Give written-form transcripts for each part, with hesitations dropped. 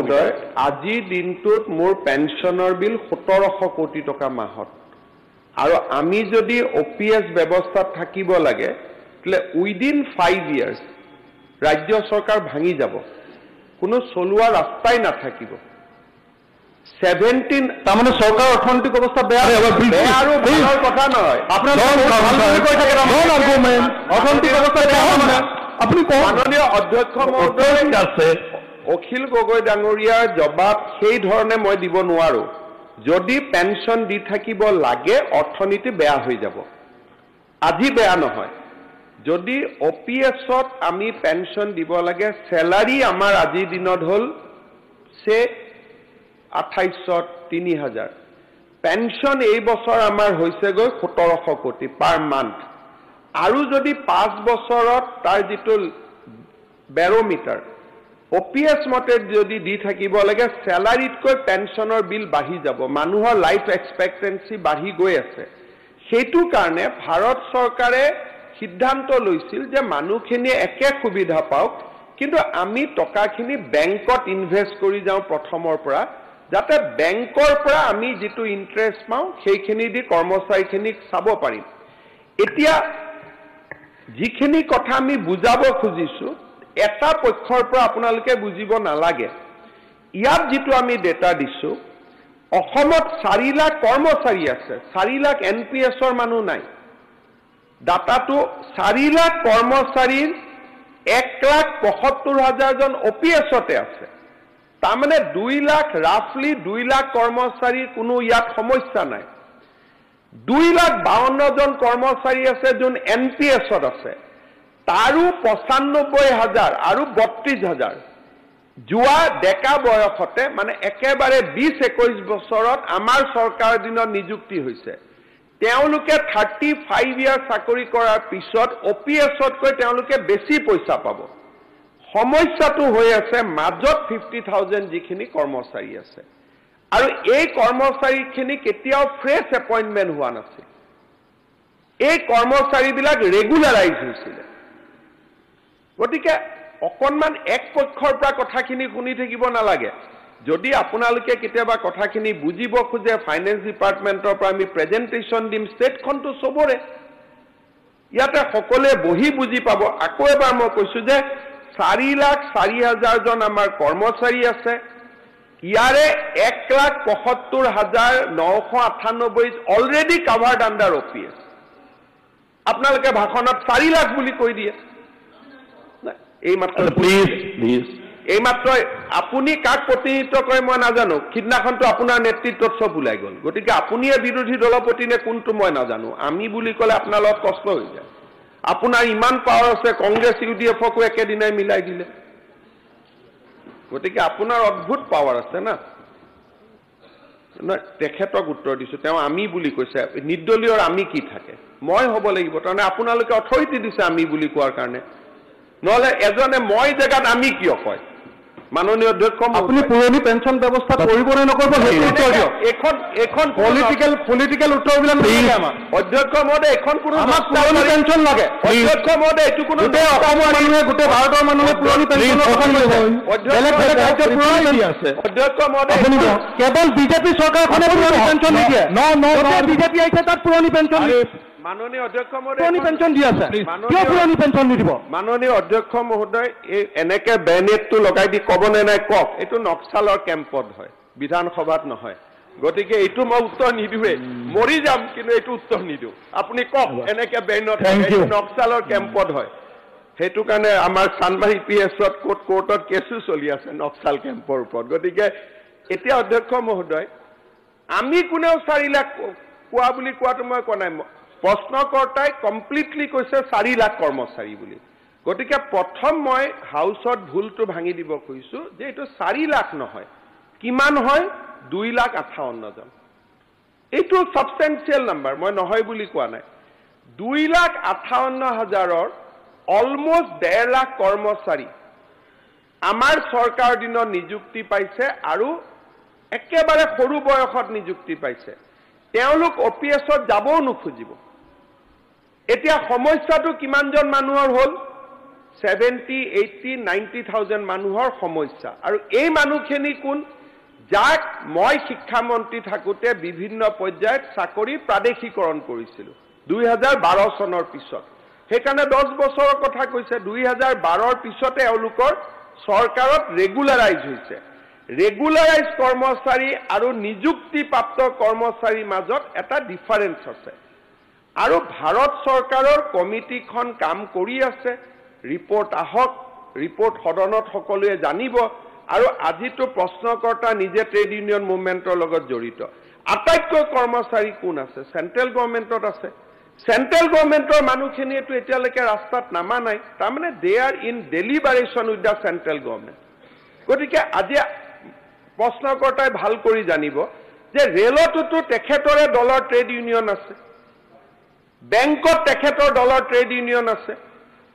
মহোদয় আজি দিনটোত মোৰ পেনশনৰ বিল 1700 কোটি টকা মাহত আৰু আমি যদি OPS ব্যৱস্থাত থাকিব লাগে তাহলে উইদিন 5 ইয়াৰ্স ৰাজ্য চৰকাৰ ভাঙি যাব কোনো চলোৱা ৰাস্তাই নাথাকিব 17 তাৰমানে চৰকাৰ অৰ্থনৈতিক অৱস্থা বেয়া আৰু ভালৰ কথা নহয় আপোনাৰ অৰ্থনৈতিক অৱস্থা বেয়া মানে আপুনি মাননীয় অধ্যক্ষ মহোদয় আছে অখিল গগৈ ডাঙৰীয়াৰ জবাব সেই ধৰণে মই দিব নোৱাৰো যদি পেনশন দি থাকিব লাগে অৰ্থনীতি বেয়া হৈ যাব আজি বেয়া নহয় যদি OPSত আমি পেনশন দিব লাগে স্যালারি আমাৰ আজি দিনত হল সে 2800 3000 পেনশন এই বছৰ আমাৰ হৈছে গৈ 1700 কোটি পাৰ মান্থ আৰু যদি 5 বছৰত তাৰ যিটো বেৰোমিটাৰ OPS মতে যদি দি থাকিব লাগে স্যালাৰিতকৈ পেনশনৰ বিল বাঢ়ি যাব মানুহৰ লাইফ এক্সপেক্টেন্সি বাঢ়ি গৈ আছে সেইটো কাৰণে ভাৰত চৰকাৰে সিদ্ধান্ত লৈছিল যে মানুহখিনিয়ে একে সুবিধা পাওক কিন্তু আমি টকাখিনি বেংকত ইনভেস্ট কৰি যাওঁ প্ৰথমৰ পৰা যাতে বেংকৰ পৰা আমি যেটো ইন্টাৰেষ্ট পাওঁ সেইখিনি দি কৰ্মচাৰীখিনিক চাব পাৰিম এতিয়া যিখিনি কথা আমি বুজাব খুজিছো এটা পক্ষৰ পৰা আপোনালোকে বুজিব নালাগে ইয়াত যেটো আমি ডেটা দিছো অসমত 4 লাখ কৰ্মচাৰী আছে 4 লাখ NPSৰ মানুহ নাই ডাটাটো 4 লাখ কৰ্মচাৰীৰ 1,75,000 জন OPSতে আছে তাৰমানে 2 লাখ ৰাফলি 2 লাখ কৰ্মচাৰীৰ কোনো ইয়াত সমস্যা নাই 2,52,000 জন কৰ্মচাৰী আছে যোন NPSত আছে তাৰো 95,000 আৰু 32,000 জুৱা ডেকা বয়সতে মানে একেবাৰে 20-21 বছৰত আমাৰ চৰকাৰ দিনৰ নিযুক্তি হৈছে তেওঁলোকে 35 ইয়াৰ চাকৰি কৰাৰ পিছত OPSতকৈ তেওঁলোকে বেছি পইচা পাব সমস্যাটো হৈ আছে মাজত 50,000 যিখিনি কৰ্মচাৰী আছে আৰু এই কৰ্মচাৰীখিনি কেতিয়াও ফ্ৰেছ এপইন্টমেন্ট হোৱা নাছিল এই কৰ্মচাৰীবিলাক ৰেগুলাৰাইজ হৈছিল গতিকে অকনমান এক পক্ষৰ পৰা কথাখিনি শুনি থাকিব নালাগে যদি আপোনালোকে কেতিয়াবা কথাখিনি বুজিব খুজে ফাইনেন্স ডিপাৰ্টমেন্টৰ পৰা আমি প্ৰেজেন্টেশন দিম ষ্টেটখনটো সবৰে ইয়াতে সকলে বহি বুজি পাব আকৌ এবাৰ মই কৈছো যে 4,04,000 জন আমাৰ কৰ্মচাৰী আছে ইয়াৰে 1,75,998 অলৰেডি কভাৰ্ড আন্ডাৰ OPS আপোনালোকে ভাষণত 4 লাখ বুলি কৈ দিয়ে এই মাত্ৰ প্লিজ এই মাত্ৰ আপুনি কাক প্ৰতিনিধিত্ব কৰে মই নাজানো কিডনাখনটো আপোনাৰ নেতৃত্বত সব ওলাই গল গতিকে আপুনিয়ে বিৰোধী দলপতি নে কোনটো মই নাজানো আমি বুলি কলে আপোনাৰ লগত কষ্ট হৈ যায় আপোনাৰ ইমান পাৱাৰ আছে কংগ্ৰেছ UDFকো একেদিনাই মিলাই দিলে গতিকে আপোনাৰ অদ্ভুত পাৱাৰ আছে না তেখেতক উত্তৰ দিছো তেওঁ আমি বুলি কৈছে নিৰ্দলীয়ৰ আমি কি থাকে মই হ'ব লাগিব তাৰমানে আপোনালোকে অথৰিটি দিছে আমি বুলি কোৱাৰ কাৰণে নহলে এজনে মই জেগাত আমি কিয় কয় মাননীয় অধ্যক্ষ আপুনি পুৰণি পেনশন ব্যৱস্থা কৰিব নে নকৰিব সেইটো উত্তৰ দিয়ক এখন পলিটিক্যাল উত্তৰবিলাক নিদিয়ে আমাৰ অধ্যক্ষ মহোদয় এখন কোনো আমাক পুৰণি পেনশন লাগে অধ্যক্ষ মহোদয় এইটো কোনো অসমৰ মানুহে গোটেই ভাৰতৰ মানুহে পুৰণি পেনশন বেলেগ বেলেগ ৰাজ্যত পুৰণি আছে অধ্যক্ষ মহোদয় কেৱল বিজেপি চৰকাৰখনে পুৰণি পেনশন নিদিয়ে বিজেপি আহিছে তাত পুৰণি পেনশন মাননীয় অধ্যক্ষ মহোদয় পুৰণি পেনশন দি আছে কিয় পুৰণি পেনশন নিদিব মাননীয় অধ্যক্ষ মহোদয় এই এনেকে বেনেটটো লগাই দি কবনে নাই কক এইটো নক্সালৰ কেম্পত হয় বিধানসভাত নহয় গতিকে এইটো মই উত্তৰ নিদিওৱে মৰি যাম কিন্তু এইটো উত্তৰ নিদিও আপুনি কক এনেকে বেনত নক্সালৰ কেম্পত হয় সেইটো কাৰণে আমাৰ চানবাৰী PSত কোৰ্টত কেছু চলি আছে নক্সাল কেম্পৰ ওপৰত গতিকে এতিয়া অধ্যক্ষ মহোদয় আমি কোনেও 4 লাখ কোৱা বুলি কোৱাটো মই কোৱা নাই প্ৰশ্নকৰ্তাই কমপ্লিটলি কৈছে 4 লাখ কৰ্মচাৰী বুলি গতিকে প্ৰথম মই হাউসত ভুলটো ভাঙি দিব কৈছো যে এটো 4 লাখ নহয় কিমান হয় 2,58,000 জন এটো সাবস্টেন্সিয়াল নাম্বাৰ মই নহয় বুলি কোৱা নাই 2,58,000ৰ অলমোস্ট 1.5 লাখ কৰ্মচাৰী আমাৰ চৰকাৰ দিনৰ নিযুক্তি পাইছে আৰু একেবাৰে সৰু বয়সত নিযুক্তি পাইছে তেওঁলোক OPSত যাবও নুখুজিব এতিয়া সমস্যাটো কিমানজন মানুহৰ হল 70, 80, 90,000 মানুহৰ সমস্যা আৰু এই মানুহখিনি কোন যাক মই শিক্ষামন্ত্ৰী থাকোঁতে বিভিন্ন পৰ্যায়ত চাকৰি প্ৰাদেশিকৰণ কৰিছিলোঁ 2012 চনৰ পিছত সেইকাৰণে 10 বছৰৰ কথা কৈছে 2012ৰ পিছতে এওঁলোকৰ চৰকাৰত ৰেগুলাৰাইজ হৈছে ৰেগুলাৰাইজ কৰ্মচাৰী আৰু নিযুক্তিপ্ৰাপ্ত কৰ্মচাৰীৰ মাজত এটা ডিফাৰেন্স আছে আৰু ভাৰত চৰকাৰৰ কমিটিখন কাম কৰি আছে ৰিপৰ্ট আহক ৰিপৰ্ট সদনত সকলোৱে জানিব আৰু আজিতো প্ৰশ্নকৰ্তা নিজে ট্ৰেড ইউনিয়ন মুভমেণ্টৰ লগত জড়িত আটাইতকৈ কৰ্মচাৰী কোন আছে চেন্ট্ৰেল গভৰ্ণমেণ্টত আছে চেন্ট্ৰেল গভৰ্ণমেণ্টৰ মানুহখিনিয়েতো এতিয়ালৈকে ৰাস্তাত নামা নাই তাৰমানে they are in deliberation with the central government গতিকে আজি প্ৰশ্নকৰ্তাই ভাল কৰি জানিব যে ৰেলততো তেখেতৰে দলৰ ট্ৰেড ইউনিয়ন আছে বেংকত তেখেতৰ দলৰ ট্ৰেড ইউনিয়ন আছে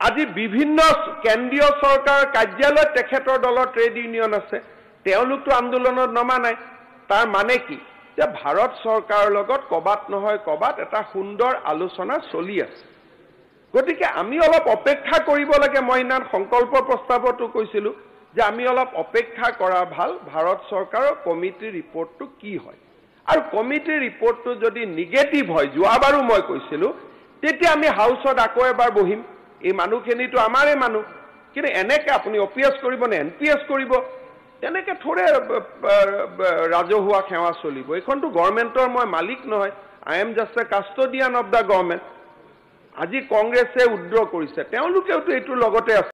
আজি বিভিন্ন কেন্দ্ৰীয় চৰকাৰৰ কাৰ্যালয়ত তেখেতৰ দলৰ ট্ৰেড ইউনিয়ন আছে তেওঁলোকতো আন্দোলনত নমা নাই তাৰ মানে কি যে ভাৰত চৰকাৰৰ লগত কবাত নহয় কবাত এটা সুন্দৰ আলোচনা চলি আছে গতিকে আমি অলপ অপেক্ষা কৰিব লাগে মই ইমান সংকল্প প্ৰস্তাৱটো কৈছিলোঁ যে আমি অলপ অপেক্ষা কৰা ভাল ভাৰত চৰকাৰৰ কমিটিৰ ৰিপৰ্টটো কি হয় আৰু কমিটিৰ ৰিপৰ্টটো যদি নিগেটিভ হয় যোৱাবাৰো মই কৈছিলোঁ তেতিয়া আমি হাউচত আকৌ এবাৰ বহিম এই মানুহখিনিতো আমাৰে মানুহ কিন্তু এনেকৈ আপুনি অপিএছ কৰিব নে এনপিএছ কৰিব তেনেকৈ থোৰে ৰাজহুৱা সেৱা চলিব এইখনতো গভৰ্ণমেণ্টৰ মই মালিক নহয় I am just A custodian of the government আজি কংগ্ৰেছে উদ্ৰ কৰিছে তেওঁলোকেওতো এইটোৰ লগতে আছে